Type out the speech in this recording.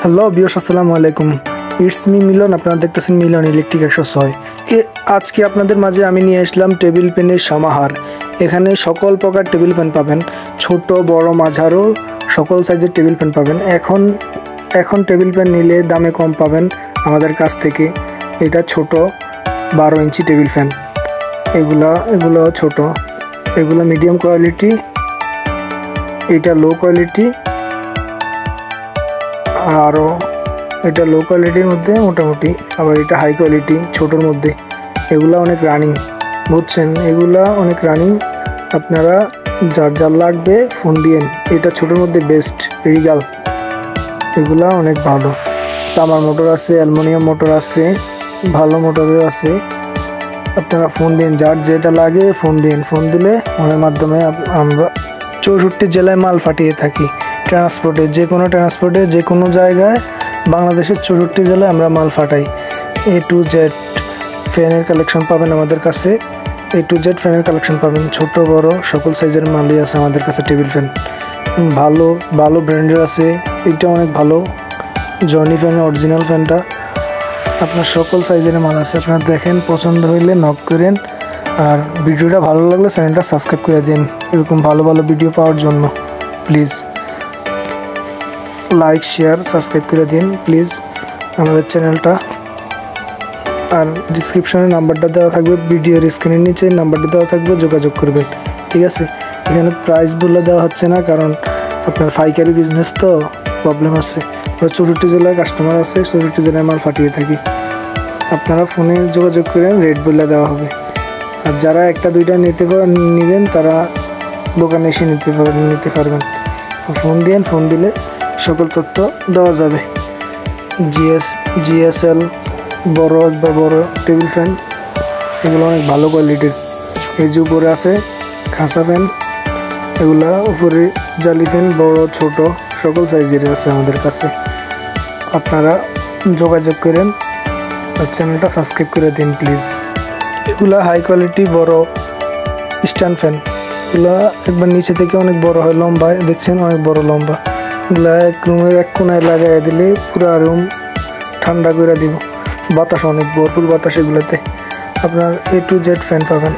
Hello viewers, আসসালামু আলাইকুম। It's me মিলন। আপনারা দেখতেছেন মিলন ইলেকট্রিক 106। আজকে আপনাদের মাঝে আমি নিয়ে আসলাম টেবিল ফ্যানের সমাহার। এখানে সকল প্রকার টেবিল ফ্যান পাবেন, ছোট বড় মাঝারো সকল সাইজের টেবিল ফ্যান পাবেন। এখন টেবিল ফ্যান নিলে দামে কম পাবেন আমাদের কাছ থেকে। এটা ছোট 12 ইঞ্চি টেবিল ফ্যান, এগুলো ছোট, এগুলো মিডিয়াম কোয়ালিটি, এটা লো কোয়ালিটি, আরও এটা লো কোয়ালিটির মধ্যে মোটামুটি, আবার এটা হাই কোয়ালিটি ছোটোর মধ্যে। এগুলা অনেক রানিং, বুঝছেন, এগুলা অনেক রানিং। আপনারা যার লাগবে ফোন দিয়েন। এটা ছোটোর মধ্যে বেস্ট রিগাল, এগুলা অনেক ভালো। তামার মোটর আছে, অ্যালুমিনিয়াম মোটর আছে, ভালো মোটরের আছে। আপনারা ফোন দিন, যার যেটা লাগে ফোন দিন। ফোন দিলে ওনার মাধ্যমে আমরা 64 জেলায় মাল পাঠিয়ে থাকি। ট্রান্সপোর্টে, যে কোনো জায়গায় বাংলাদেশের 64 জেলায় আমরা মাল পাঠাই। A to Z ফ্যানের কালেকশন পাবেন আমাদের কাছে। A to Z ফ্যানের কালেকশন পাবেন, ছোট বড় সকল সাইজের মালই আছে আমাদের কাছে। টেবিল ফ্যান ভালো ব্র্যান্ডের আছে, এটা অনেক ভালো। জনি ফ্যানের অরিজিনাল ফ্যানটা, আপনার সকল সাইজের মাল আছে। আপনারা দেখেন, পছন্দ হইলে নক করেন। আর ভিডিওটা ভালো লাগলে চ্যানেলটা সাবস্ক্রাইব করে দিন এরকম ভালো ভিডিও পাওয়ার জন্য। প্লিজ লাইক শেয়ার সাবস্ক্রাইব করে দিন প্লিজ আমাদের চ্যানেলটা। আর ডিসক্রিপশনে নাম্বারটা দেওয়া থাকবে, ভিডিওর স্ক্রিনের নিচে নাম্বারটা দেওয়া থাকবে, যোগাযোগ করবেন, ঠিক আছে। এখানে প্রাইস বলে দেওয়া হচ্ছে না, কারণ আপনার পাইকারি বিজনেস তো প্রবলেম আছে। 64 জেলায় কাস্টমার আছে, 64 জেলায় মাল পাঠিয়ে থাকি। আপনারা ফোনে যোগাযোগ করেন, রেট বলে দেওয়া হবে। আর যারা একটা দুইটা নেবেন তারা দোকানে এসে নিতে পারবেন। ফোন দিন, ফোন দিলে সকল তথ্য দেওয়া যাবে। GSL বড় টেবিল ফ্যান, এগুলো অনেক ভালো কোয়ালিটির। এই যে উপরে আছে খাঁচা ফ্যান, এগুলা উপরে জালি ফ্যান, বড় ছোট সকল সাইজের আছে আমাদের কাছে। আপনারা যোগাযোগ করেন আর চ্যানেলটা সাবস্ক্রাইব করে দিন প্লিজ। এগুলা হাই কোয়ালিটি বড় স্ট্যান্ড ফ্যান, এগুলা একবার নিচে থেকে অনেক বড় হয়, লম্বা দেখছেন, অনেক বড় লম্বা। এগুলা এক রুমের এক কোনায় লাগাই দিলে পুরো রুম ঠান্ডা করে দিব। বাতাস অনেক ভরপুর বাতাস এগুলোতে। আপনার A to Z ফ্যান পাবেন।